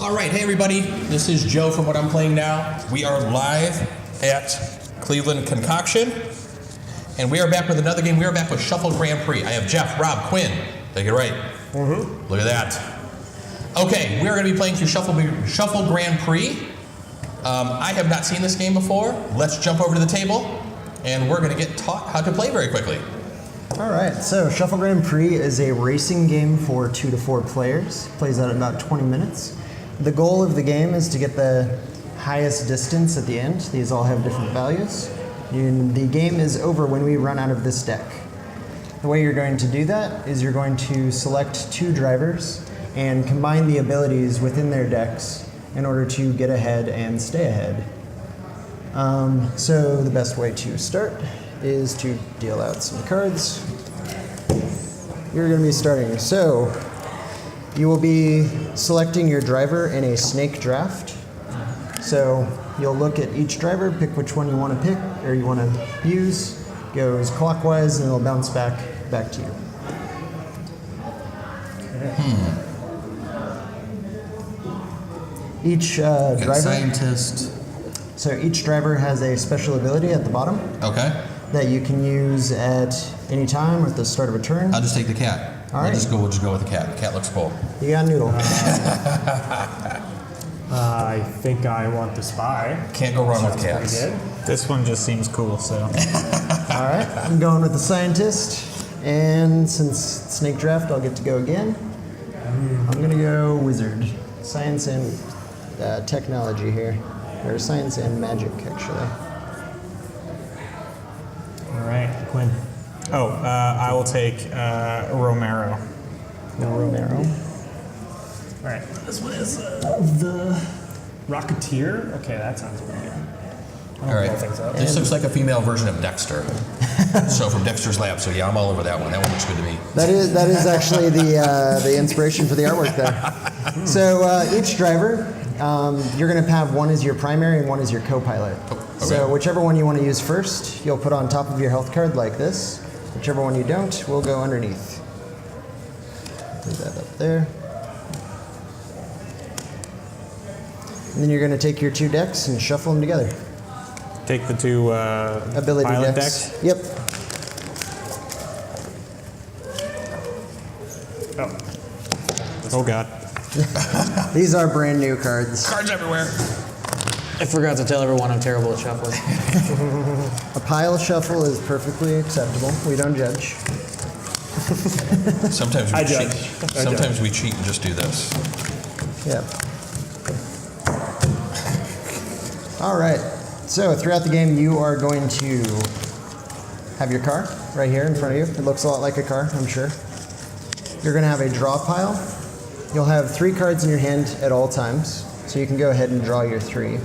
All right, hey everybody, this is Joe from What I'm Playing Now. We are live at Cleveland ConCoction, and we are back with another game. We are back with Shuffle Grand Prix. I have Jeff, Rob, Quinn. Take it right. Look at that. Okay, we are going to be playing through Shuffle Grand Prix. I have not seen this game before. Let's jump over to the table, and we're going to get taught how to play very quickly. All right, so Shuffle Grand Prix is a racing game for 2 to 4 players. Plays out in about 20 minutes. The goal of the game is to get the highest distance at the end. These all have different values. And the game is over when we run out of this deck. The way you're going to do that is you're going to select 2 drivers and combine the abilities within their decks in order to get ahead and stay ahead. So the best way to start is to deal out some cards. You're going to be starting. So you will be selecting your driver in a snake draft. So you'll look at each driver, pick which one you want to pick or you want to use. Goes clockwise and it'll bounce back to you. Each driver. Scientist. So each driver has a special ability at the bottom. Okay. That you can use at any time or at the start of a turn. I'll just take the cat. All right. We'll just go with the cat. The cat looks cool. You got Noodle. I think I want the spy. Can't go wrong with Sounds cats. pretty good. This one just seems cool, so. All right, I'm going with the scientist. And since snake draft, I'll get to go again. I'm going to go wizard. Science and technology here. Or science and magic, actually. All right, Quinn. Oh, I will take Romero. No Romero. All right, this one is the Rocketeer. Okay, that sounds pretty good. All right. blow things up. This looks like a female version of Dexter. So from Dexter's Lab. So yeah, I'm all over that one. That one looks good to me. That is actually the inspiration for the artwork there. So each driver, you're going to have one as your primary and one as your co-pilot. Okay. So whichever one you want to use first, you'll put on top of your health card like this. Whichever one you don't, will go underneath. Leave that up there. And then you're going to take your 2 decks and shuffle them together. Take the 2 Ability pilot decks. decks. Yep. Oh god. These are brand new cards. Cards everywhere. I forgot to tell everyone I'm terrible at shuffling. A pile shuffle is perfectly acceptable. We don't judge. Sometimes we I cheat. judge. Sometimes we cheat and just do this. Yeah. All right. So throughout the game, you are going to have your car right here in front of you. It looks a lot like a car, I'm sure. You're going to have a draw pile. You'll have 3 cards in your hand at all times, so you can go ahead and draw your 3.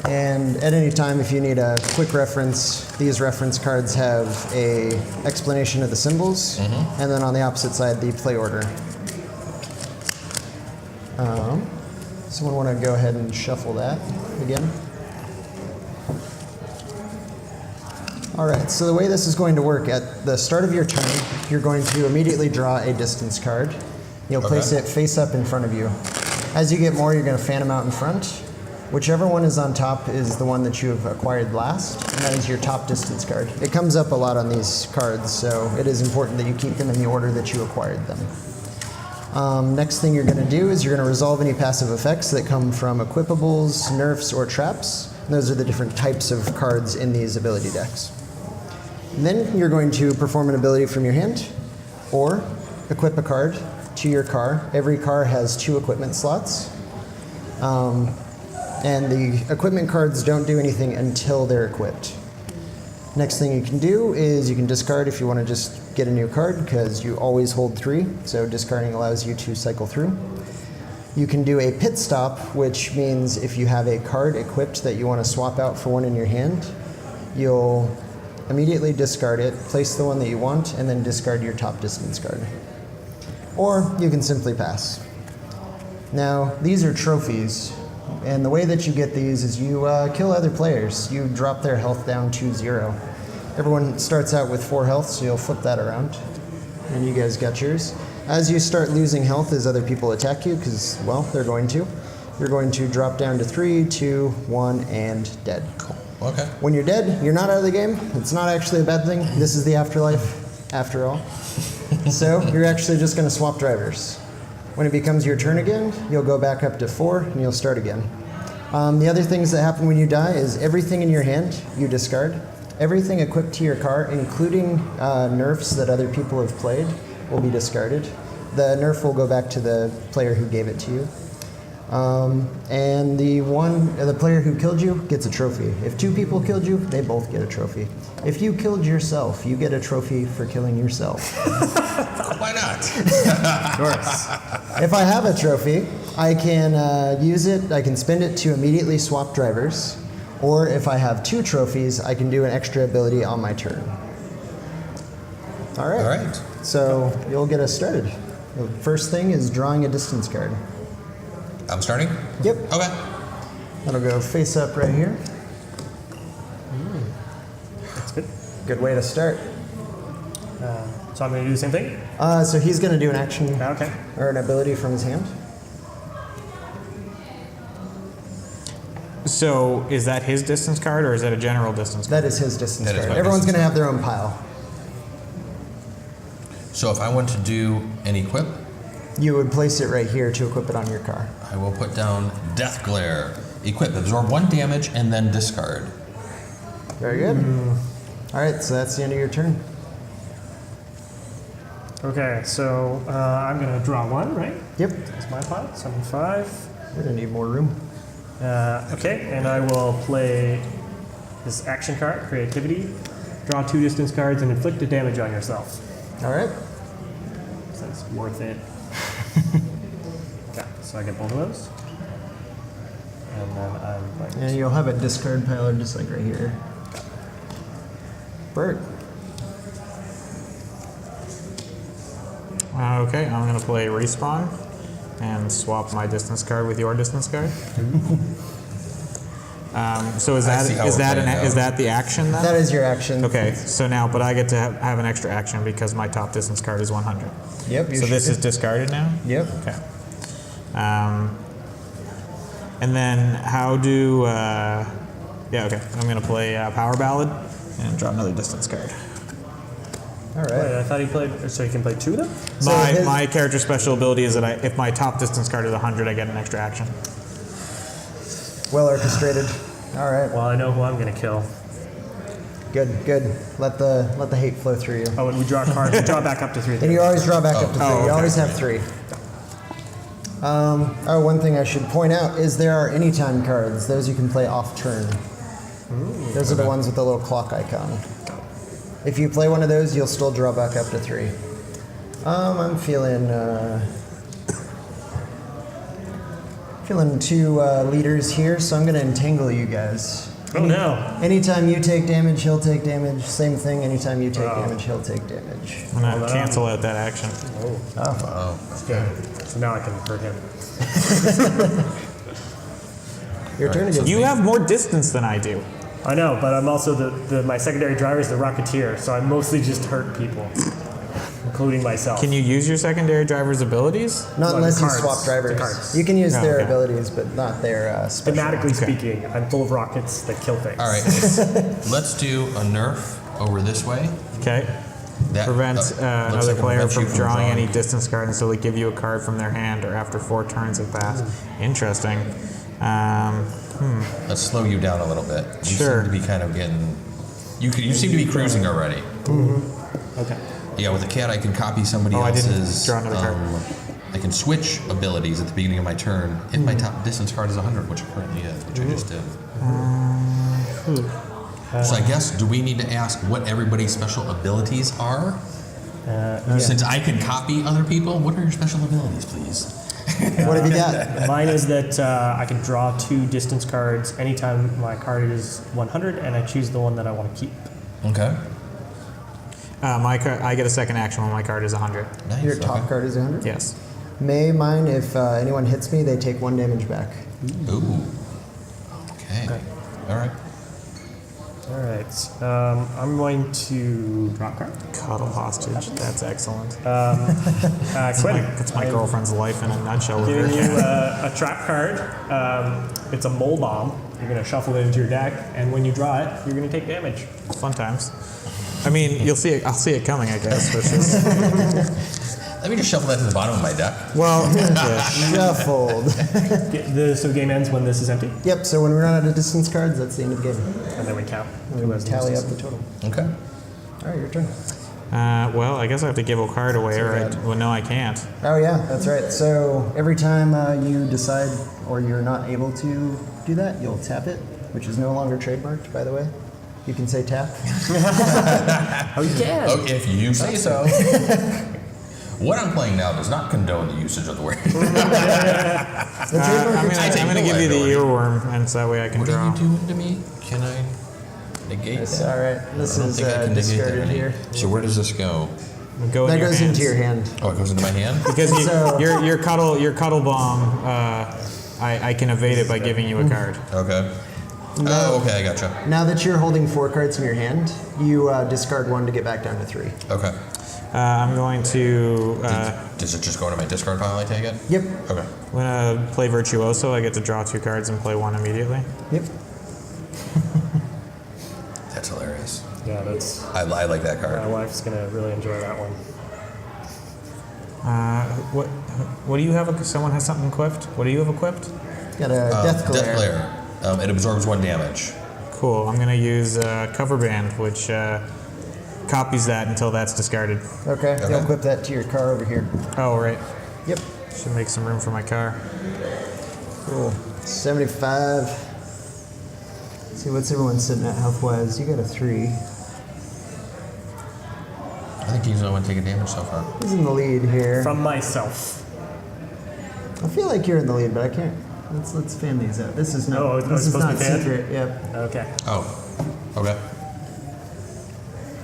And at any time, if you need a quick reference, these reference cards have a explanation of the symbols, and then on the opposite side, the play order. Someone want to go ahead and shuffle that again? All right, so the way this is going to work, at the start of your turn, you're going to immediately draw a distance card. You'll place it face up in front of you. As you get more, you're going to fan them out in front. Whichever one is on top is the one that you have acquired last, and that is your top distance card. It comes up a lot on these cards, so it is important that you keep them in the order that you acquired them. Next thing you're going to do is you're going to resolve any passive effects that come from equipables, nerfs, or traps. And those are the different types of cards in these ability decks. And then you're going to perform an ability from your hand, or equip a card to your car. Every car has 2 equipment slots. And the equipment cards don't do anything until they're equipped. Next thing you can do is you can discard if you want to just get a new card, because you always hold 3, so discarding allows you to cycle through. You can do a pit stop, which means if you have a card equipped that you want to swap out for one in your hand, you'll immediately discard it, place the one that you want, and then discard your top distance card. Or you can simply pass. Now, these are trophies. And the way that you get these is you kill other players. You drop their health down to 0. Everyone starts out with 4 health, so you'll flip that around. And you guys got yours. As you start losing health as other people attack you, because, well, they're going to, you're going to drop down to 3, 2, 1, and dead. Cool. Okay. When you're dead, you're not out of the game. It's not actually a bad thing. This is the afterlife, after all. So you're actually just going to swap drivers. When it becomes your turn again, you'll go back up to 4, and you'll start again. The other things that happen when you die is everything in your hand you discard. Everything equipped to your car, including nerfs that other people have played, will be discarded. The nerf will go back to the player who gave it to you. And the player who killed you gets a trophy. If 2 people killed you, they both get a trophy. If you killed yourself, you get a trophy for killing yourself. Why not? Of course. If I have a trophy, I can use it, I can spend it to immediately swap drivers. Or if I have 2 trophies, I can do an extra ability on my turn. All right. All right. So you'll get us started. The first thing is drawing a distance card. I'm starting? Yep. Okay. That'll go face up right here. That's good. Good way to start. So I'm going to do the same thing? So he's going to do an action Okay. or an ability from his hand. So is that his distance card or is that a general distance card? That is his distance That is card. my Everyone's going distance to have their own pile. So if I want to do an equip, You would place it right here to equip it on your car. I will put down Death Glare. Equip, absorb 1 damage, and then discard. Very good. All right, so that's the end of your turn. Okay, so I'm going to draw 1, right? Yep. That's my pile. 75. We're going to need more room. Okay, and I will play this action card, Creativity. Draw 2 distance cards and inflict a damage on yourself. All right. So that's worth it. Okay, so I get both of those. And then I'm going And you'll have a discard pile just like right here. Bert. Okay, I'm going to play Respawn and swap my distance card with your distance card. So is I see how we're playing now. that the action then? That is your action. Okay, so now, but I get to have an extra action because my top distance card is 100. Yep. You So this sure is discarded now? Yep. Okay. And then how do, yeah, okay. I'm going to play Power Ballad and draw another distance card. All right. Wait, I thought he played. So he can play 2 of them? So My, his- my character special ability is that if my top distance card is 100, I get an extra action. Well orchestrated. All right. Well, I know who I'm going to kill. Good. Good. Let the hate flow through you. Oh, and we draw cards. We draw back up to 3. And you always draw back up to 3. Oh, You okay. always have 3. One thing I should point out is there are anytime cards. Those you can play off turn. Those are the ones with the little clock icon. If you play one of those, you'll still draw back up to 3. I'm feeling 2 leaders here, so I'm going to entangle you guys. Oh, no. Anytime you take damage, he'll take damage. Same thing. Anytime you take damage, he'll take damage. I'm going to cancel out that action. Oh. Good. So now I can hurt him. Your turn again. You have more distance than I do. I know, but I'm also my secondary driver is the Rocketeer, so I mostly just hurt people, including myself. Can you use your secondary driver's abilities? Not Well, unless the you cards. swap drivers. The cards. You can use Oh, their okay. abilities, but not their special. Thematically speaking, I'm full of rockets that kill things. All right. Let's do a nerf over this way. Okay. That Prevents looks another like it player prevents from you drawing any distance card until they give you a card from their hand or after 4 turns have passed. Interesting. Let's slow you down a little bit. You Sure. seem to be kind of getting. You seem to be cruising already. Okay. Yeah, with the cat, I can copy somebody Oh, I didn't else's. draw another card. I can switch abilities at the beginning of my turn if my top distance card is 100, which it currently is, which I just did. So I guess, do we need to ask what everybody's special abilities are? Since I can copy other people, what are your special abilities, please? What have you got? Mine is that I can draw 2 distance cards anytime my card is 100, and I choose the one that I want to keep. Okay. I get a second action when my card is 100. Nice. Your top okay. card is 100? Yes. Mine, if anyone hits me, they take 1 damage back. Ooh. Okay. All right. All right. I'm going to drop card. Cuddle hostage. That's excellent. Quinn, That's my girlfriend's life in a nutshell. With giving her. you a trap card. It's a mole bomb. You're going to shuffle it into your deck, and when you draw it, you're going to take damage. Fun times. I mean, you'll see it. I'll see it coming, I guess. Which is, Let me just shuffle that to the bottom of my deck. well, Shuffled. So the game ends when this is empty, Yep, so when we run out of distance cards, that's the end of the game. and then we count. And we tally up the total. Okay. All right, your turn. well, I guess I have to give a card away, or well, no, I can't. Oh yeah, that's right. So every time you decide or you're not able to do that, you'll tap it, which is no longer trademarked, by the way. You can say tap. Oh, you can. Okay, if you say so. What I'm playing now does not condone the usage of the word. The trademark I'm gonna give you the earworm, and so that way I can What draw. are you doing to me? Can I negate It's that? all right. This I don't is think I can negate discarded that. here. So where does this go? Go in That your goes hands. into your hand. Oh, it goes into my hand? Because So- your cuddle bomb. I can evade it by giving you a card. Okay. Oh, okay, I gotcha. Now that you're holding 4 cards in your hand, you discard 1 to get back down to 3. Okay. I'm going to. Does it just go into my discard pile, I take it? Yep. Okay. I'm gonna play Virtuoso. I get to draw 2 cards and play 1 immediately. Yep. That's hilarious. Yeah, that's. I like that My card. wife's going to really enjoy that one. What do you have? Someone has something equipped. What do you have equipped? Got a Death Glare. Death Glare. It absorbs 1 damage. Cool. I'm gonna use Cover Band, which copies that until that's discarded. Okay. Okay. You'll equip that to your car over here. Oh, right. Yep. Should make some room for my car. Cool. 75. Let's see, what's everyone sitting at health-wise? You got a 3. I think he's the only one taking damage so far. Who's in the lead here? From myself. I feel like you're in the lead, but I can't. Let's fan these out. This is not. Oh, it's this is supposed to not be fanned? secret. Yep. Okay. Oh. Okay.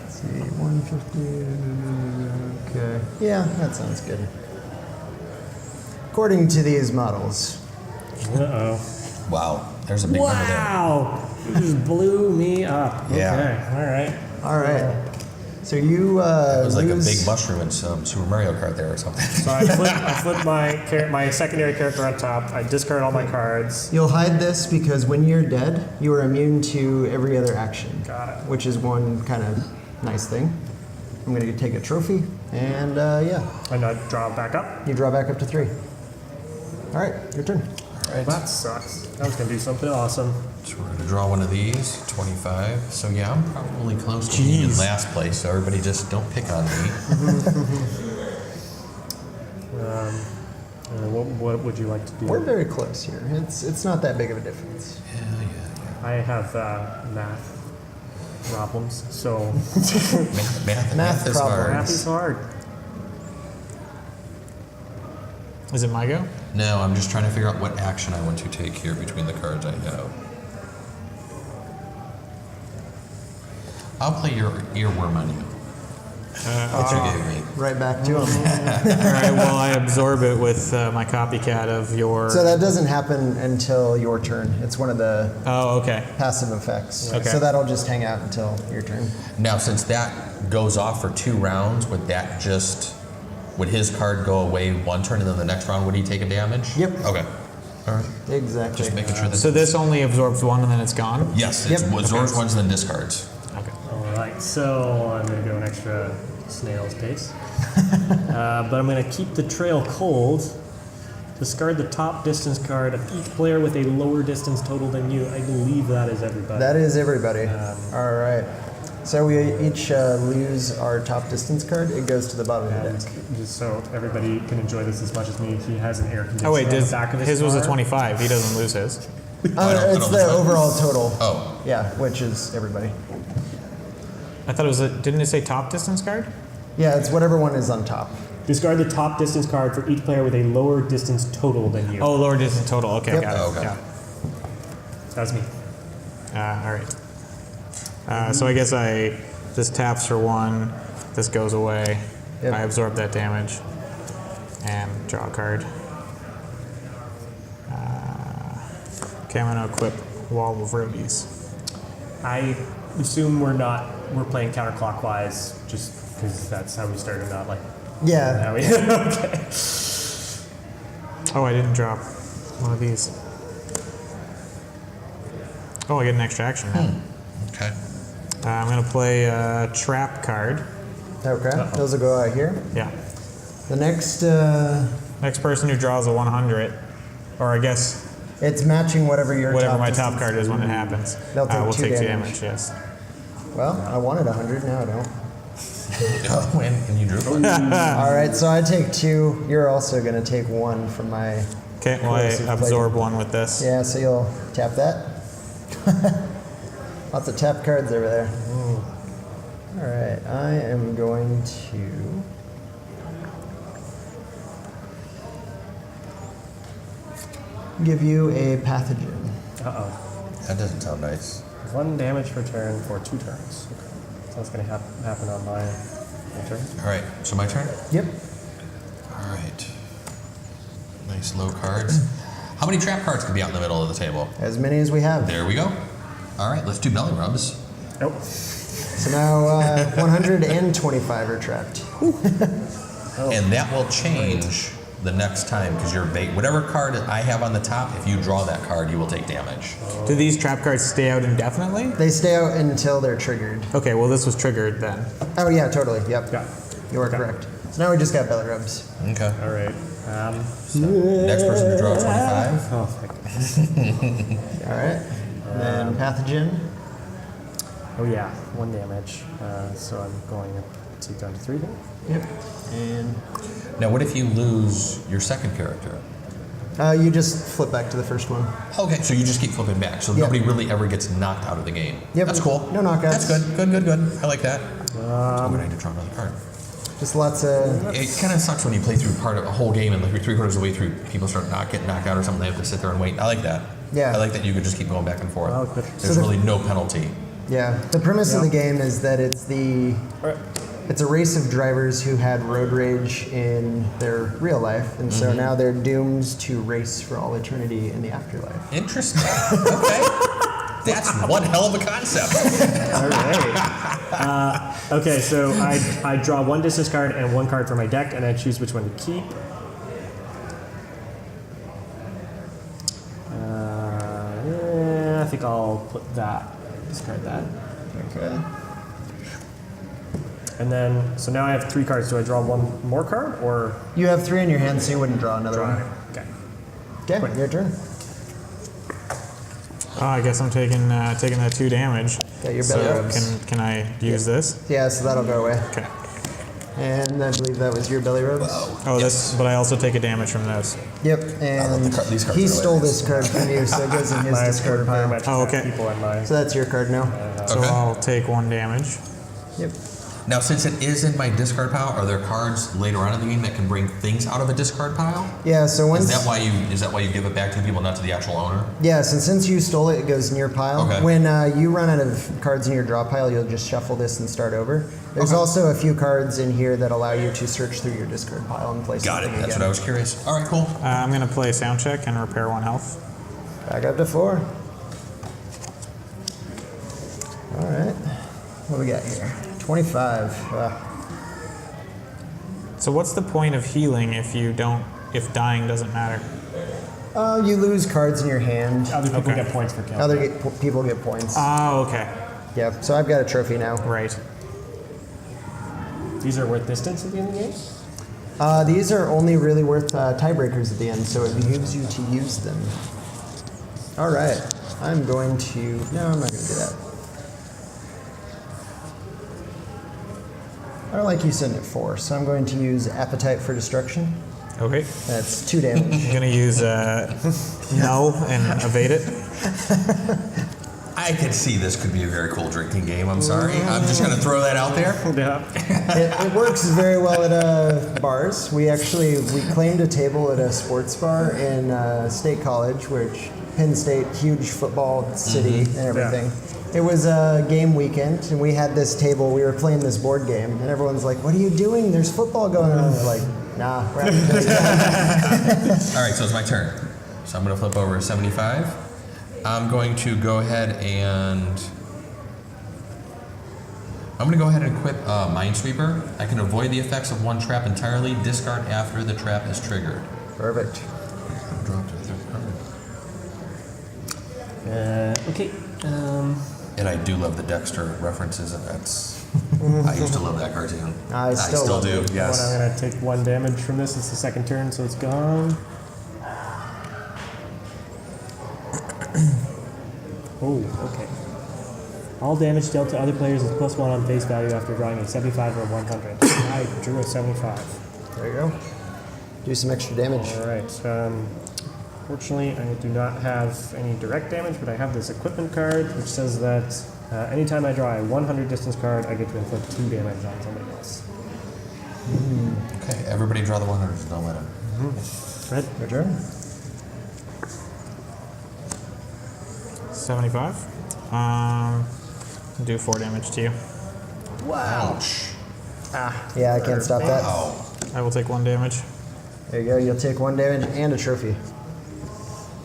Let's see, 150. Okay. Yeah, that sounds good. According to these models. Uh-oh. Wow. There's a big number there. Wow! You just blew me up. Yeah. Okay, all right. All right. So you It was like a lose. big mushroom in some Super Mario Kart there or something. So I flip my secondary character on top. I discard all my cards. You'll hide this because when you're dead, you are immune to every other action. Got it. Which is one kind of nice thing. I'm going to take a trophy, and yeah, And I draw back up. you draw back up to 3. All right, your turn. Right. That sucks. I was gonna do something awesome. So we're gonna draw one of these, 25. So yeah, I'm probably close to being in last place. So everybody just don't pick on me. What would you like to do? We're very close here. It's not that big of a difference. Yeah. I have math problems, so Math is problem. hard. math is hard. Is it my go? No, I'm just trying to figure out what action I want to take here between the cards I have. I'll play your earworm on you. That you gave me. Right back to him. All right. Well, I absorb it with my copycat of your. So that doesn't happen until your turn. It's one of the Oh, okay. passive effects. Okay. So that'll just hang out until your turn. Now, since that goes off for 2 rounds, would his card go away 1 turn and then the next round would he take a damage? Yep. Okay. All right. Exactly. Just making sure that. So this only absorbs 1 and then it's gone. Yes, it's Yep. absorbs ones and then discards. Okay. All right, so I'm gonna go an extra snail's pace, but I'm gonna keep the trail cold. Discard the top distance card of each player with a lower distance total than you. I believe that is everybody. That is everybody. All right. So we each lose our top distance card. It goes to the bottom of the And deck. just so everybody can enjoy this as much as me, he has an air conditioner Oh wait, on the back of his was a car. 25. He doesn't lose his. I don't It's lose the mine. overall total. Oh, Yeah, which is everybody. I thought it was didn't it say top distance card? Yeah, it's whatever one is on top. Discard the top distance card for each player with a lower distance total than you. Oh, lower distance total. Okay, Yep. got it. Oh, okay. Yeah. That's me. All right. So I guess this taps for 1. This goes away. Yep. I absorb that damage and draw a card. Okay, I'm gonna equip Wall of Roadies. I assume we're playing counterclockwise just because that's how we started, not like Yeah. how we. Okay. Oh, I didn't drop one of these. Oh, I get an extra action now. Okay. I'm going to play a trap card. Okay. Those will go out here. Yeah. The next, Next person who draws a 100, or I guess it's matching whatever your whatever top my top distance card is when it happens. They'll take we'll two take 2 damage. damage, yes. Well, I wanted 100, now I don't. Oh, and you drew one. All right, so I take 2. You're also going to take 1 from my. Okay, well, I Corrosive absorb plate. 1 with this. Yeah, so you'll tap that. Lots of tap cards over there. All right, I am going to. Give you a pathogen. That doesn't sound nice. 1 damage per turn for 2 turns. Okay. So that's going to happen on my turn. All right, so my turn? Yep. All right. Nice low cards. How many trap cards could be out in the middle of the table? As many as we have. There we go. All right, let's do belly rubs. Nope. So now 125 are trapped. And that will change the next time because your bait, whatever card I have on the top, if you draw that card, you will take damage. Do these trap cards stay out indefinitely? They stay out until they're triggered. Okay, well, this was triggered then. Oh yeah, totally. Yep. Yeah. You are correct. So now we just got belly rubs. Okay. All right. Next person to draw 25. Oh, thank goodness. All right. And then pathogen. Oh yeah, 1 damage. So I'm going to take down to 3 then. Yep. And Now, what if you lose your second character? you just flip back to the first one. Okay, so you just keep flipping back, so Yep. nobody really ever gets knocked out of the game. Yep. That's cool. No knockouts. That's good. I like that. I'm gonna need to draw another card. Just lots of. It kind of sucks when you play through part of a whole game and like you're 3/4 of the way through, people start getting knocked out or something. They have to sit there and wait. I like that. Yeah. I like that you could just keep going back and forth. Oh, good. There's really no penalty. Yeah. The premise of the Yeah. game is that it's the. All right. It's a race of drivers who had road rage in their real life, and so now they're doomed to race for all eternity in the afterlife. Interesting. Okay. That's one hell of a concept. All right. Okay, so I draw 1 distance card and 1 card from my deck, and I choose which one to keep. I think I'll put that. Discard that. Okay. And then, so now I have 3 cards. Do I draw 1 more card or You have 3 in your hand, so you wouldn't draw another draw? one. Okay. Okay, your turn. Oh, I guess I'm taking that 2 damage. Got your belly So rubs. can I use this? Yeah, so that'll go away. Okay. And I believe that was your belly rubs. Oh, this, but I also take a damage from this. Yep, love and these cards he are stole hilarious. this card from you, so it goes in his Mine discard very pile. much Oh, have okay. people in mine. So that's your card now. So Okay. I'll take 1 damage. Yep. Now, since it is in my discard pile, are there cards later on in the game that can bring things out of a discard pile? Yeah, so once. Is that why you give it back to the people, not to the actual owner? Yeah, so since you stole it, it goes in your pile. Okay. When you run out of cards in your draw pile, you'll just shuffle this and start over. There's Okay. also a few cards in here that allow you to search through your discard pile and place Got it. something That's again. what I was curious. All right, cool. I'm going to play sound check and repair 1 health. Back up to 4. All right. What do we got here? 25. So what's the point of healing if dying doesn't matter? You lose cards in your hand. Other people Okay. get points for killing. Other people get points. Oh, okay. Yeah, so I've got a trophy now. Right. These are worth distance at the end of the game? These are only really worth tiebreakers at the end, so it behooves you to use them. All right, I'm going to. No, I'm not going to do that. I don't like you sitting at 4, so I'm going to use Appetite for Destruction. Okay. That's 2 damage. I'm going to use null and evade it. I could see this could be a very cool drinking game. I'm sorry. I'm just going to throw that out there. Yeah. It works very well at bars. We claimed a table at a sports bar in State College, which Penn State, huge football city and everything. It was a game weekend, and we had this table. We were playing this board game, and everyone's like, "What are you doing? There's football going on." We're like, "Nah, we're having a good time." All right, so it's my turn. So I'm going to flip over a 75. I'm going to go ahead and I'm going to go ahead and equip Minesweeper. I can avoid the effects of one trap entirely. Discard after the trap is triggered. Perfect. Drop to the third card. Okay. And I do love the Dexter references, and that's. I used to love that cartoon. I still do. Yes. I'm going to take 1 damage from this. It's the second turn, so it's gone. Oh, okay. All damage dealt to other players is +1 on face value after drawing a 75 or 100. I drew a 75. There you go. Do some extra damage. All right. Fortunately, I do not have any direct damage, but I have this equipment card, which says that anytime I draw a 100 distance card, I get to inflict 2 damage on somebody else. Okay, everybody draw the 100s. Don't let him. Red? Your turn. 75. Do 4 damage to you. Ouch. Yeah, I can't stop that. Wow. I will take 1 damage. There you go. You'll take 1 damage and a trophy.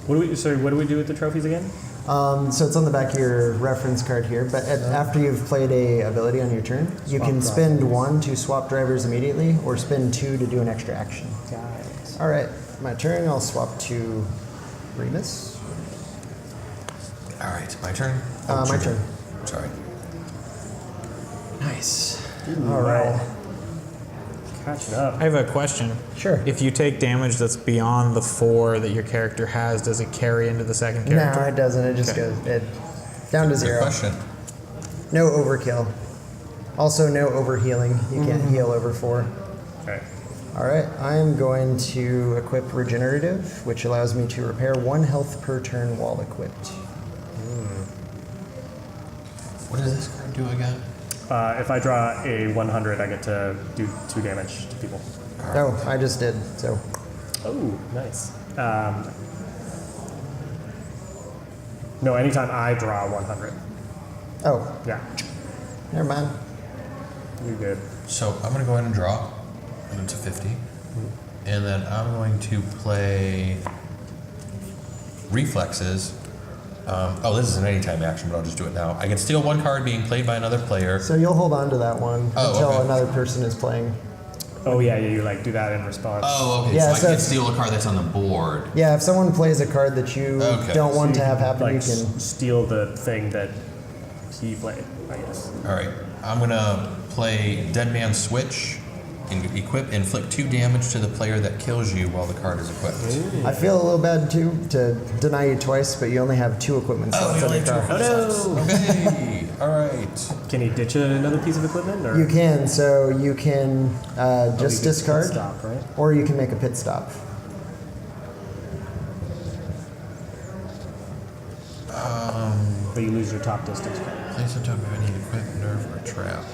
What do we do with the trophies again? So it's on the back of your reference card here, but after you've played a ability on your turn, you can spend 1 to swap drivers immediately, or spend 2 to do an extra action. Got it. All right, my turn. I'll swap to Remus. All right, my turn. My turn. Sorry. Nice. All right. Catch it up. I have a question. Sure. If you take damage that's beyond the 4 that your character has, does it carry into the second No, character? it doesn't. It just Okay. goes down to Good 0. question. No overkill. Also, no overhealing. You can't heal over 4. Okay. All right, I am going to equip Regenerative, which allows me to repair 1 health per turn while equipped. What does this card do again? If I draw a 100, I get to do 2 damage to people. Oh, I just did, so. Oh, nice. No, anytime I draw 100. Oh, Yeah, never mind. you're good. So I'm going to go ahead and draw, and it's a 50. And then I'm going to play Reflexes. This is an anytime action, but I'll just do it now. I can steal 1 card being played by another player. So you'll hold on to that one until okay. another person is playing. Oh yeah, you like do that in response. Oh, okay. Yeah, so so I can if- steal a card that's on the board. Yeah, if someone plays a card that you Okay. don't So want you to have happen, like you can. steal the thing that he played, I guess. All right. I'm going to play Dead Man Switch and equip, inflict 2 damage to the player that kills you while the card is equipped. I feel a little bad too to deny you twice, but you only have 2 equipment slots on your car. Oh no! Okay. All right. Can he ditch another piece of equipment, or You can, so you can just you can discard, stop, right? or you can make a pit stop. But you lose your top distance card. Place a token if I need equip, nerve, or trap.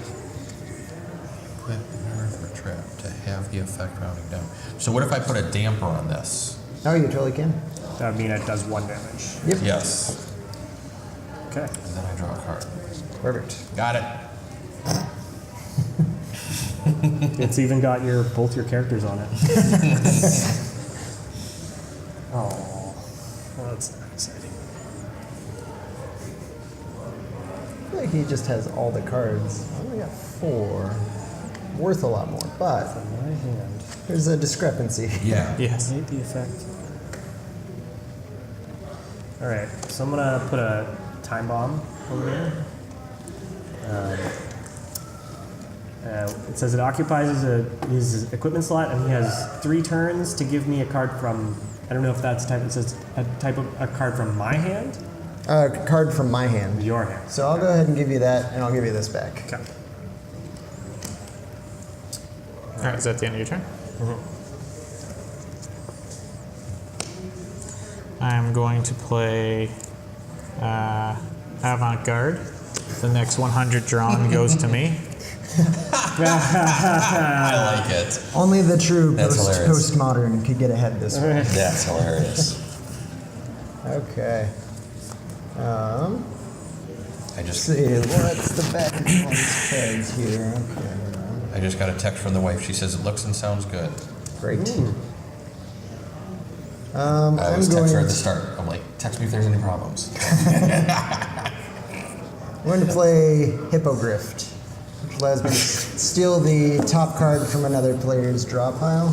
Equip, nerve, or trap to have the effect rounding down. So what if I put a damper on this? Oh, you totally can. That would mean it does 1 damage. Yep. Yes. Okay. And then I draw a card. Perfect. Got it. It's even got both your characters on it. Oh, well, that's not exciting. I feel like he just has all the cards. I only got 4. Worth a lot more, but On my hand, there's a discrepancy. Yeah. Yes. I hate the effect. All right, so I'm gonna put a time bomb over here. It says it occupies his equipment slot, and he has 3 turns to give me a card from. I don't know if that's type. It says a card from my hand, Card from my hand. your hand. So I'll go ahead and give you that, and I'll give you this back. Okay. All right, is that the end of your turn? I'm going to play Avant-Garde. The next 100 drawn goes to me. I like it. Only the true That's hilarious. postmodern could get ahead this way. That's hilarious. Okay. I just See, what's the back of all these cards here? Okay. I just got a text from the wife. She says it looks and sounds good. Great. I I'm always going text her at to, the start. I'm like, text me if there's any problems. I'm going to play Hippogrift. allows me to steal the top card from another player's draw pile.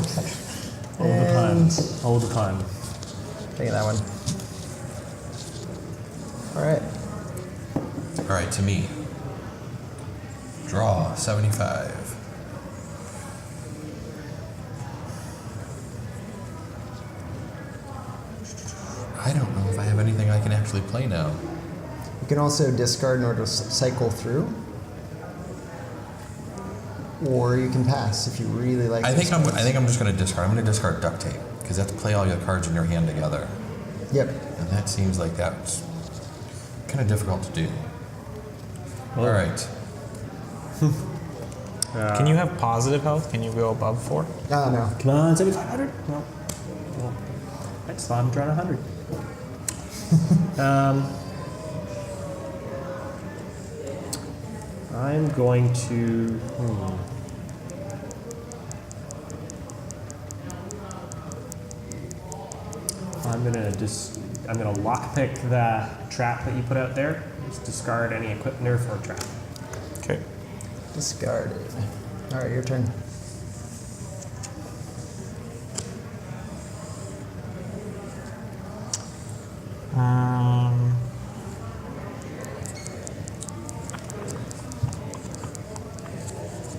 Hold the pun. Take that one. All right. All right, to me. Draw 75. I don't know if I have anything I can actually play now. You can also discard in order to cycle through. Or you can pass if you really like. I think I'm just going to discard. I'm going to discard duct tape because you have to play all your cards in your hand together, Yep. and that seems like that's kind of difficult to do. All right. Can you have positive health? Can you go above 4? Oh no. Come on, 7,500. Well, next time I'm trying 100. I'm going to. I'm gonna lockpick the trap that you put out there. Just discard any equip nerf or trap. Okay. Discarded. All right, your turn.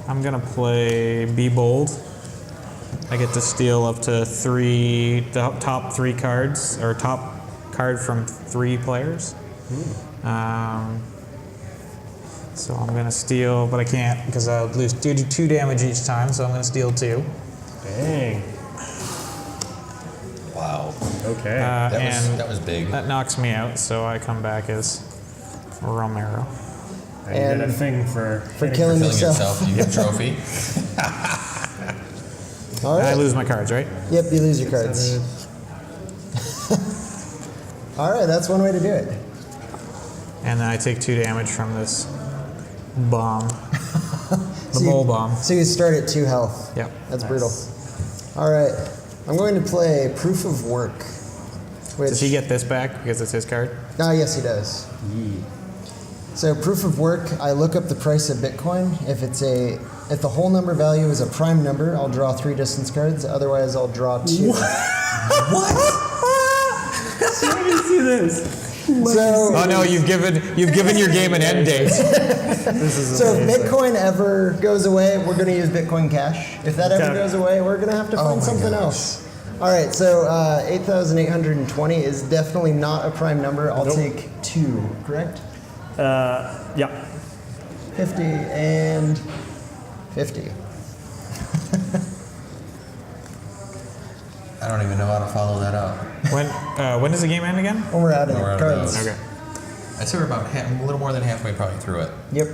I'm gonna play Be Bold. I get to steal up to the top 3 cards, or top card from 3 players. So I'm gonna steal, but I can't because I'll lose 2 damage each time. So I'm gonna steal 2. Dang. Wow. Okay. That was big. That knocks me out, so I come back as Romero. I did a and thing for killing Killing yourself. yourself, you get a trophy. All And I right. lose my cards, right? Yep, you lose your cards. All right, that's one way to do it. And then I take 2 damage from this bomb, the So you- bowl bomb. So you start at 2 health. Yep. That's brutal. All right, I'm going to play Proof of Work. Which, Does he get this back because it's his card? Ah, yes, he does. So Proof of Work, I look up the price of Bitcoin. If the whole number value is a prime number, I'll draw 3 distance cards. Otherwise, I'll draw 2. What? Let me see this. So, Oh no, you've given your game an end date. so if Bitcoin ever goes away, we're going to use Bitcoin Cash. If that ever Okay. goes away, we're going to have to find my something gosh. else. All right, so 8,820 is definitely not a prime number. I'll take 2, correct? Yeah. 50 and 50. I don't even know how to follow that up. When does the game end again? When we're out of We're out of cards. those. Okay. I'd say we're about a little more than halfway probably through it. Yep.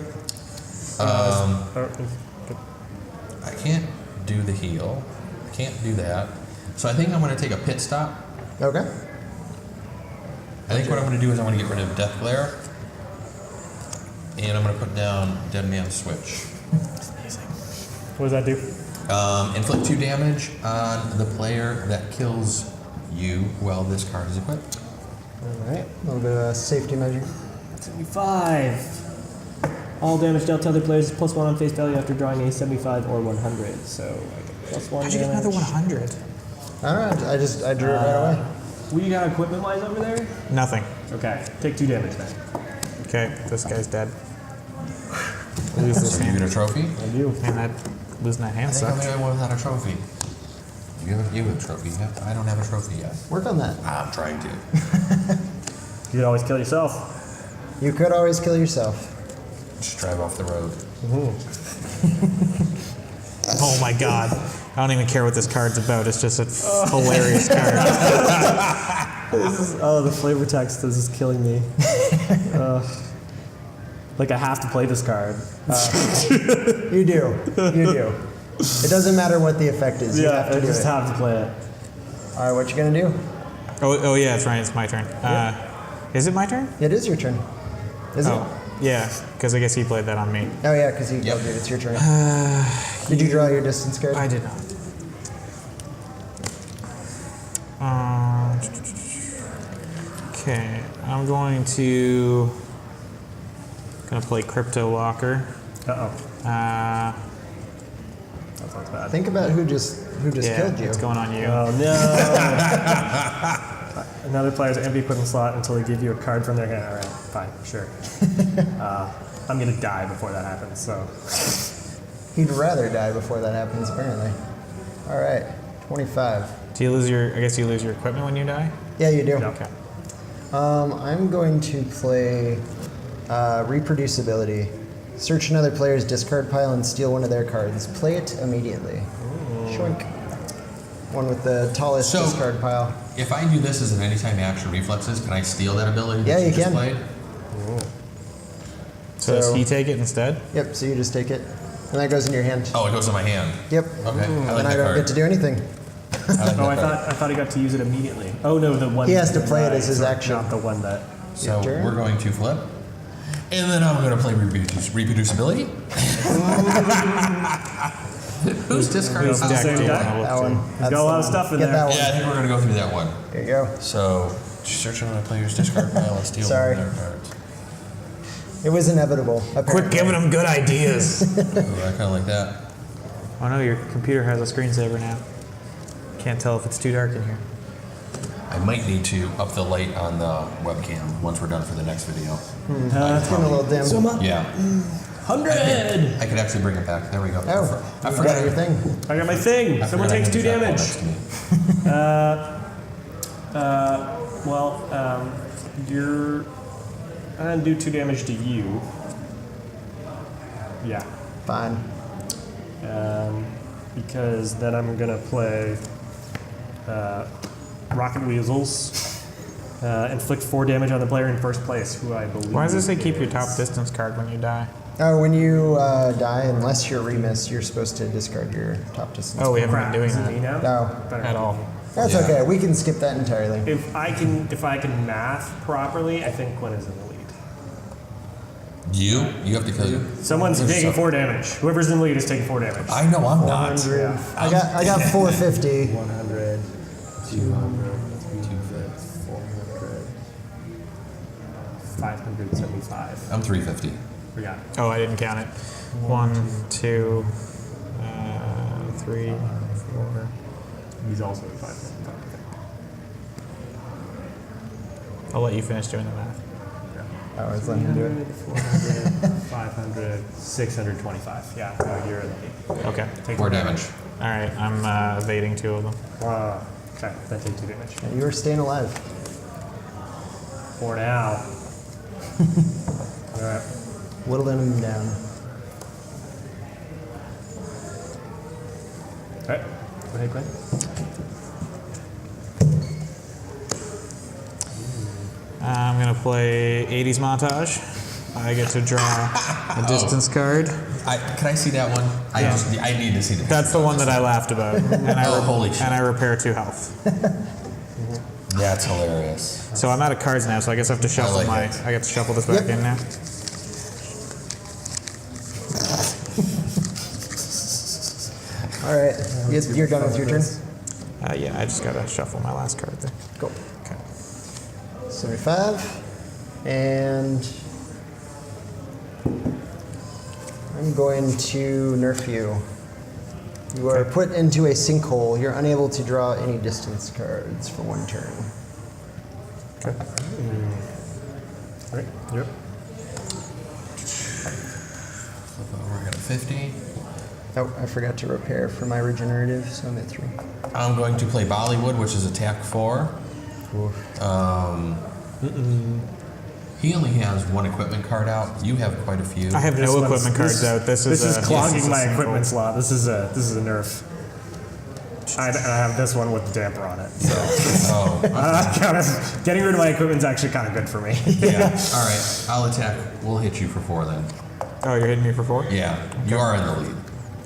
I can't do the heal. I can't do that. So I think I'm going to take a pit stop. Okay. I think what I'm going to do is I'm going to get rid of Death Glare. And I'm going to put down Dead Man's Switch. What does that do? Inflict 2 damage on the player that kills you while this card is equipped. All right. A little bit of a safety measure. 75. All damage dealt to other players is +1 on face value after drawing a 75 or 100. So I get +1 How'd you get damage. another 100? All right. I drew it right away. What do you got equipment wise over there? Nothing. Okay, take 2 damage then. Okay, this guy's dead. Lose this So you hand. get a trophy? I do. Man, losing that I hand think I'm sucks. the only one without a trophy. You have a trophy. I don't have a trophy yet. Work on that. I'm trying to. You could always kill yourself. You could always kill yourself. Just drive off the road. Oh my god. I don't even care what this card's about. It's just a hilarious card. The flavor text is just killing me. Like I have to play this card. You do. You do. It doesn't matter what the effect is. You have to I do just it. have to play it. All right. What you gonna do? Oh yeah, that's right. It's my turn. Is it my turn? It is your turn. Is Oh, yeah, because I guess he played that on me. it? Oh yeah, because you Yep. killed it. It's your turn. Did you draw your distance card? I did not. Okay, I'm gonna play Crypto Locker. Uh-oh. Uh, That sounds bad. Think about who just yeah, killed you. it's going on you. Oh, no. Another player's empty equipment slot until they give you a card from their hand. All right, fine, sure. I'm going to die before that happens, so. He'd rather die before that happens, apparently. All right, 25. Do you lose your? I guess you lose your equipment when you die. Yeah, you do. Okay. I'm going to play reproducibility. Search another player's discard pile and steal one of their cards. Play it immediately. Shoink. One with the tallest So- discard pile. If I do this as an anytime action reflexes, can I steal that ability Yeah, that you you just can. played? So does he take it instead? Yep, so you just take it. And that goes in your hand. Oh, it goes in my hand. Yep. Okay, I like And that I don't card. get to do anything. I like Oh, that card. I thought he got to use it immediately. Oh, no, the one. He has to that play it dies, as his or action. Not the one that. So Your turn. we're going to flip. And then I'm going to play reproducibility. Who's discard? Who's Oh, the same do you guy? wanna look That to? one. He's got a lot of stuff in Get there. that one. Yeah, I think we're going to go through that one. There you go. So, search on a player's discard pile and steal Sorry. one of their cards. It was inevitable. Quit apparently. giving him good ideas. Ooh, I kind of like that. Oh no, your computer has a screensaver now. Can't tell if it's too dark in here. I might need to up the light on the webcam once we're done for the next video. It's getting a little dim. Yeah. 100! I could actually bring it back. There we go. Oh, I you forgot got your thing. I got my thing. I Someone forgot I takes had 2 the damage. next to me. You're. I'm gonna do 2 damage to you. Yeah. Fine. Because then I'm gonna play Rocket Weasels. Inflict 4 damage on the player in first place, who I believe. Why does it say keep your is- top distance card when you die? Oh, when you die, unless you're remiss, you're supposed to discard your top distance. Oh, we haven't Crap, been doing is it me that now? No, Better at all. that's Yeah. okay. We can skip that entirely. If I can math properly, I think Quinn is in the lead. You have to kill you. Someone's There's taking some- 4 damage. Whoever's in the lead is taking 4 damage. I know I'm not. 100. I got 450. 100, 200, 300, 400, 575. I'm 350. Forgot. Oh, I didn't count it. 1, 2, 3, 4. He's also at 575. I'll let you finish doing the math. I was letting him do it. 400, 500, 625. Yeah, no, you're in the lead. Okay. Take 4 damage. All right, I'm evading 2 of them. Okay, then take 2 damage. You were staying alive. 4 now. Alright. Whittling him down. Alright. Go ahead, Quinn. I'm gonna play 80s montage. I get to draw a distance card. Can I see that one? I need to see that. That's the one that I laughed about, and Oh, holy shit. and I repair 2 health. That's hilarious. So I'm out of cards now, so I guess I have to shuffle like my. it. I get to shuffle this back Yep. in now. All right, you're done with your turn. Yeah, I just gotta shuffle my last card there. Go. Okay. 75. And I'm going to nerf you. You are put into a sinkhole. You're unable to draw any distance cards for 1 turn. Alright. Yep. Flip over, I got a 50. Oh, I forgot to repair for my regenerative, so I'm at 3. I'm going to play Bollywood, which is attack 4. He only has 1 equipment card out. You have quite a few. I have This no one's- equipment cards out. This is clogging my single. equipment slot. This is a nerf. I have this one with the damper on it. So Oh, getting rid of my equipment's actually kind of good for me. yeah. All right, I'll attack. We'll hit you for 4 then. Oh, you're hitting me for 4? Yeah, you are in the lead.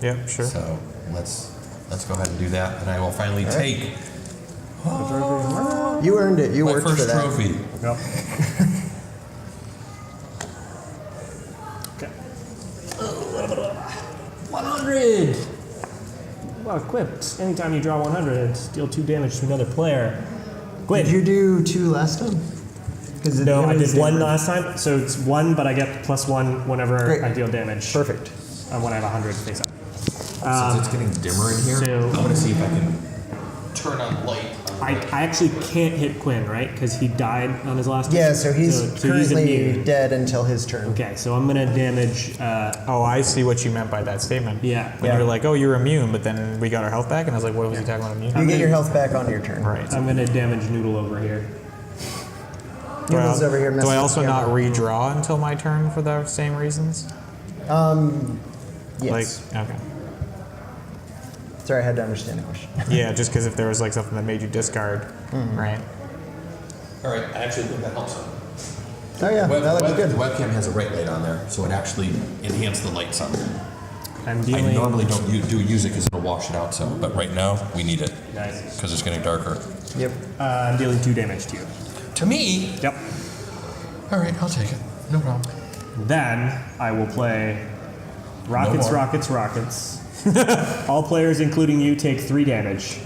Yep, sure. So let's go ahead and do that, and I will finally take You earned it. You my worked for first that. trophy. Yep. Okay. 100. Well equipped. Anytime you draw 100, deal 2 damage to another player. Quinn. Did you do 2 last time? No, I did 1 last time, so it's 1, but I get +1 whenever Great. I deal damage. Perfect. When I have 100 face up. Since it's getting dimmer in here, so- I'm gonna see if I can turn on light. I actually can't hit Quinn, right? Because he died on his last Yeah, turn. so he's currently immune. dead until his turn. Okay, so I'm gonna damage. Oh, I see what you meant by that statement. Yeah. When Yeah. you're like, oh, you're immune, but then we got our health back, and I was like, what was he talking about immune? You get your health back on your turn. Right. I'm gonna damage Noodle over here. Noodle's over here do messing I with also the not camera. redraw until my turn for the same reasons? Yes. Like, okay. Sorry, I had to understand the question. Yeah, just because if there was like something that made you discard, right? All right, I actually think that helps. Oh yeah, that looks The good. webcam has a bright light on there, so it actually enhanced the light some. I'm I dealing. normally don't use it because it'll wash it out some, but right now we need it Nice. because it's getting darker. Yep. I'm dealing 2 damage to you. To me, Yep. all right, I'll take it. No problem. Then I will play Rockets, more. Rockets, Rockets. All players, including you, take 3 damage.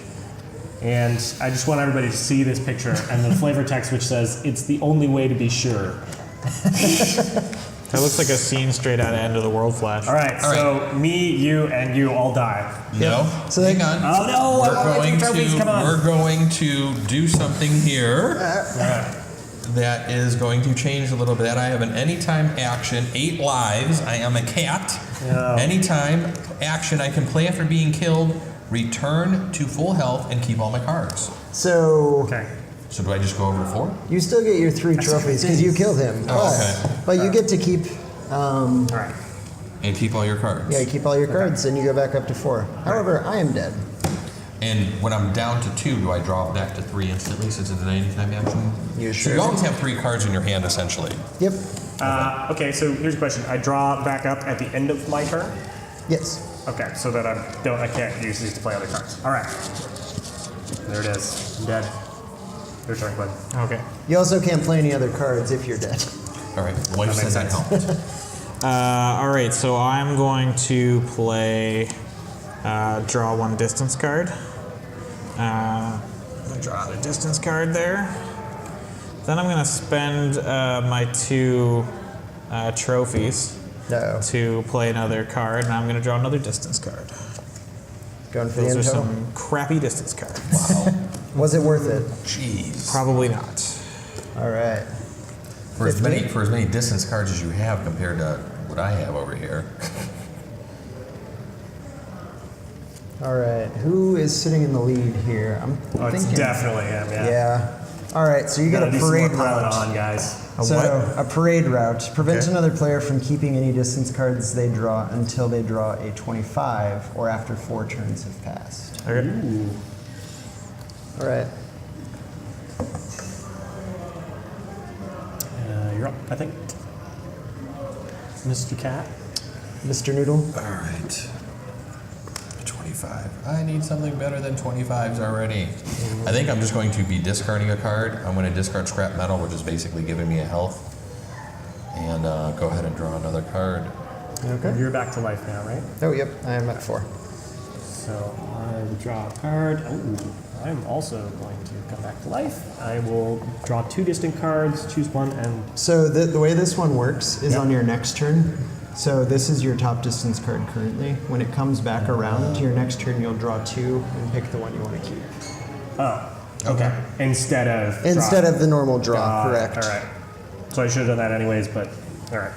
And I just want everybody to see this picture and the flavor text which says, "It's the only way to be sure." That looks like a scene straight out of End of the World Flash. All right, so me, you, and you all die. No. So hang on. Oh no! We're going to do something here that is going to change a little bit. I have an anytime action, 8 lives. I am a cat. Yeah. Anytime action, I can play after being killed, return to full health, and keep all my cards. So Okay. So do I just go over to 4? you still get your 3 trophies because you killed him. Oh, okay. But you get to keep, All right. And keep all your cards. yeah, you keep all your cards and you go back up to 4. However, I am dead. And when I'm down to 2, do I draw back to 3 instantly since it's an anytime action? You So sure you do. always have 3 cards in your hand, essentially. Yep. Okay, so here's a question. I draw back up at the end of my turn. Yes. Okay, so that I can't use these to play other cards. All right. There it is. I'm dead. Your turn, Glenn. Okay. You also can't play any other cards if you're dead. All right. Wife That says makes that helped. All right, so I'm going to play, draw 1 distance card. I'm gonna draw the distance card there. Then I'm gonna spend my 2 trophies No. to play another card, and I'm gonna draw another distance card. Going for Those the are info. some crappy distance cards. Wow. Was it worth it? Jeez. Probably not. All right. For as many distance cards as you have compared to what I have over here. All right. Who is sitting in the lead here? I'm Oh, it's thinking. definitely him, yeah. Yeah. All right. So you get Gotta a do some more parade piling route. on, guys. So what? a parade route prevents Okay. another player from keeping any distance cards they draw until they draw a 25 or after 4 turns have passed. Okay. All right. You're up, I think. Mr. Cat. Mr. Noodle. All right. 25. I need something better than 25s already. I think I'm just going to be discarding a card. I'm going to discard scrap metal, which is basically giving me a health. And go ahead and draw another card. Okay. You're back to life now, right? Oh, yep. I am at 4. So I will draw a card. Oh, I'm also going to come back to life. I will draw 2 distant cards, choose one, and So the way this one works is Yep. on your next turn. So this is your top distance card currently. When it comes back around, your next turn you'll draw 2 and pick the one you want to keep. okay. Instead of Of the normal draw, correct. All right. So I should have done that anyways, but all right.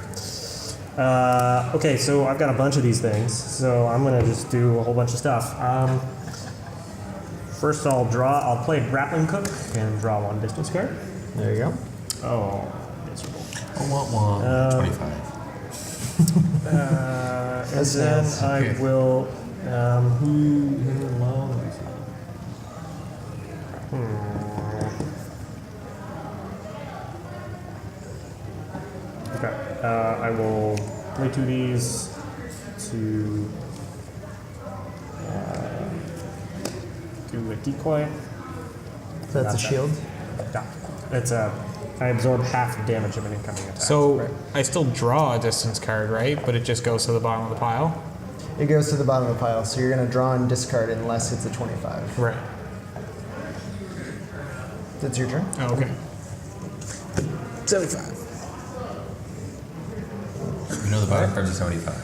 Okay, so I've got a bunch of these things, so I'm gonna just do a whole bunch of stuff. First, I'll play Grappling Cook and draw 1 distance card. There you go. Oh, miserable. I want one. 25. And That's then nice. I Okay. will. Who? Well, let me see. Okay. I will play 2 of these to do a decoy. So that's a shield. Yeah. It's a. I absorb half the damage of an incoming attack. So I still draw a distance card, right? But it just goes to the bottom of the pile? It goes to the bottom of the pile, so you're going to draw and discard unless it's a 25. Right. That's your turn. Oh, okay. 75. You know the bottom cards are 75.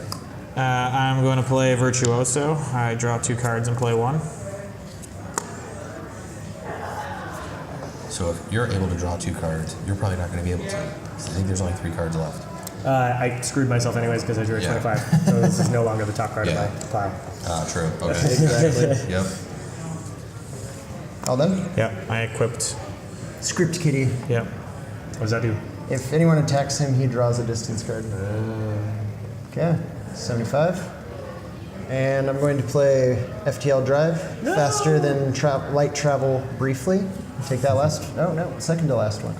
I'm going to play Virtuoso. I draw 2 cards and play 1. So if you're able to draw 2 cards, you're probably not going to be able to. I think there's only 3 cards left. I screwed myself anyways because I drew a Yeah. 25. So this is no longer the top card Yeah. of my pile. True. Okay. Exactly. Yep. All done? Yep, I equipped. Script Kitty. Yep. What does that do? If anyone attacks him, he draws a distance card. Okay, 75. And I'm going to play FTL Drive, faster than light travel briefly. Take that last, oh no, second to last one.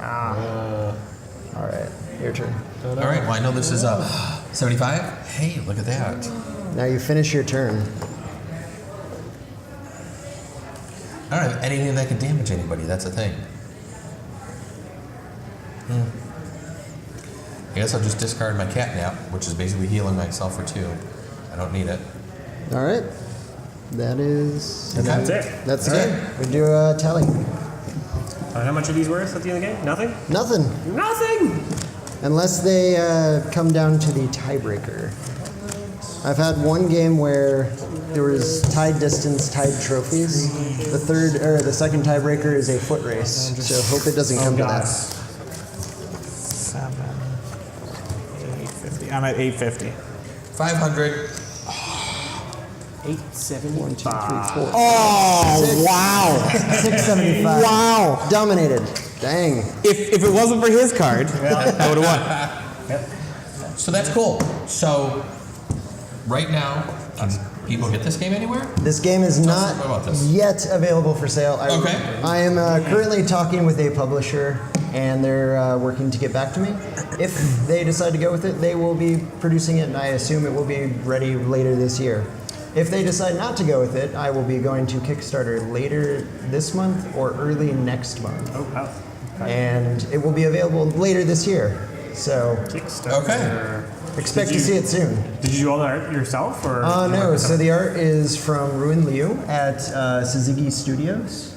All right, your turn. All right. Well, I know this is 75. Hey, look at that. Now you finish your turn. I don't have anything that could damage anybody. That's the thing. I guess I'll just discard my catnap, which is basically healing myself for 2. I don't need it. All right, that is. Okay. That's it. That's the All game. We do a tally. How much are these worth at the end of the game? Nothing? Nothing, Nothing! unless they come down to the tiebreaker. I've had one game where there was tied distance, tied trophies. The second tiebreaker is a foot race. So hope it doesn't come to that. 7, 850. I'm at 850. 500. 875. 1, 2, 3, 4. Oh, wow. 675. Wow. Dominated. Dang. If it wasn't for his card, I would have won. So that's cool. So right now, can people get this game anywhere? This game is Tell us not more about this. yet available for sale. Okay. I am currently talking with a publisher, and they're working to get back to me. If they decide to go with it, they will be producing it, and I assume it will be ready later this year. If they decide not to go with it, I will be going to Kickstarter later this month or early next month. Oh, wow. And it will be available later this year. So Kickstarter. Okay. expect to see it soon. Did you do all the art yourself? Or No, so the art is from Ruin Liu at Suzuki Studios.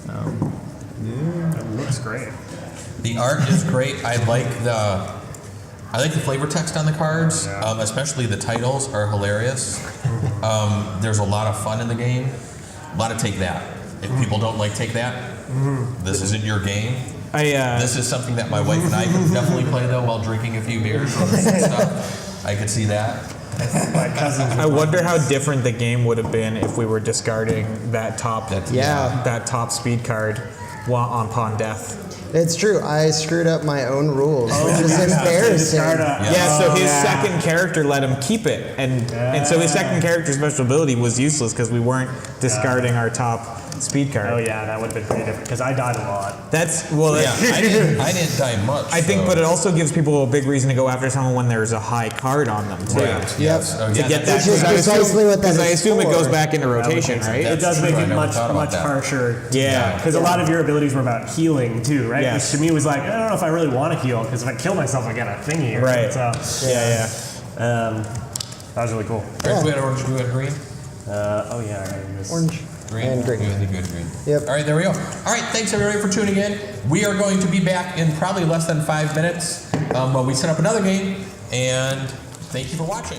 It looks great. The art is great. I like the flavor text on the cards, especially the titles are hilarious. There's a lot of fun in the game. A lot of take that. If people don't like take that, this isn't your game. This is something that my wife and I could definitely play though while drinking a few beers and stuff. I could see that. My cousins. I wonder how different the game would have been if we were discarding that top that top speed card on pawn death. It's true. I screwed up my own rules, which is embarrassing. Yeah, so his second character let him keep it, and so his second character's special ability was useless because we weren't discarding our top speed card. Oh yeah, that would have been pretty different because I died a lot. That's I didn't die much. I think, so- but it also gives people a big reason to go after someone when there's a high card on them too. Right. Yes. Oh, To yeah, get that, that's Which is precisely what that because I is assume it goes for. back into rotation, right? It does That's make true. I it never much thought about that. harsher. Yeah. Because a lot of your abilities were about healing too, right? Yes. Which to me was like, I don't know if I really want to heal because if I kill myself, I get a thingy. Right. So, Yeah. that was really cool. Right, we had orange, we had green. Oh yeah, I gotta do this. Orange Green. and green. You had the good green. Yep. All right, there we go. All right, thanks everybody for tuning in. We are going to be back in probably less than 5 minutes while we set up another game. And thank you for watching.